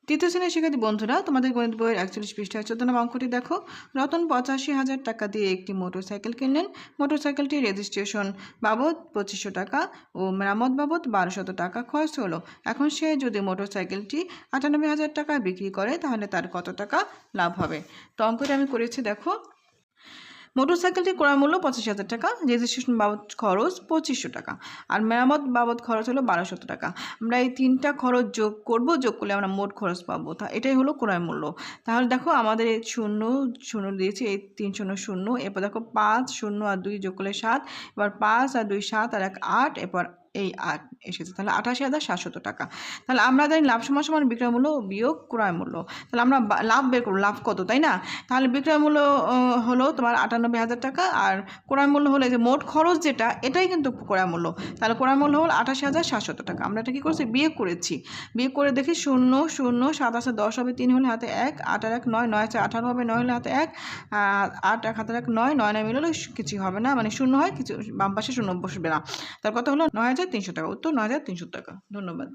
তৃতীয় শ্রেণীর শিক্ষার্থী বন্ধুরা, তোমাদের গণিত বইয়ের 41 পৃষ্ঠায় 14 নম্বর অঙ্কটি দেখো। রতন 85,000 টাকা দিয়ে একটি মোটরসাইকেল কিনলেন। মোটরসাইকেলটির রেজিস্ট্রেশন বাবদ 2500 টাকা ও মেরামত বাবদ 1200 টাকা খরচ হলো। এখন সে যদি মোটরসাইকেলটি 98,000 টাকায় বিক্রি করে তাহলে তার কত টাকা লাভ হবে? তো অঙ্কটি আমি করেছি, দেখো। মোটরসাইকেলটির ক্রয় মূল্য 85,000 টাকা, রেজিস্ট্রেশন বাবদ খরচ 2500 টাকা, আর মেরামত বাবদ খরচ হলো 1200 টাকা। আমরা এই তিনটা খরচ যোগ করব, যোগ করলে আমরা মোট খরচ পাবো। এটাই হলো ক্রয় মূল্য। তাহলে দেখো আমাদের এই শূন্য শূন্য দিয়েছি, এই 3 শূন্য শূন্য, এরপর দেখো 5 শূন্য আর 2 যোগ করলে 7, এবার 5 আর 2 7 আর 1 8, এরপর এই 8 এসেছে, তাহলে 88,700 টাকা। তাহলে আমরা জানি লাভ সমান সমান বিক্রয় মূল্য বিয়োগ ক্রয় মূল্য। তাহলে আমরা লাভ বের করবো, লাভ কত, তাই না? তাহলে বিক্রয় মূল্য হলো তোমার 98,000 টাকা, আর ক্রয় মূল্য হলো যে মোট খরচ যেটা, এটাই কিন্তু ক্রয় মূল্য। তাহলে ক্রয় মূল্য হলো 88,700 টাকা। আমরা এটা কী করছি, বিয়োগ করেছি। বিয়োগ করে দেখি 0 0 7 আছে 10 হবে, 3 হলে হাতে 1, 8 আর 1 9, 9 আছে 18 হবে, 9 হলে হাতে 1, 8 1 হাতে 1 9, 9 9 মিললে কিছু হবে না, মানে শূন্য হয়, কিছু বাম পাশে শূন্য বসবে না। তার কত হলো 9,300 টাকা। উত্তর 9,300 টাকা। ধন্যবাদ।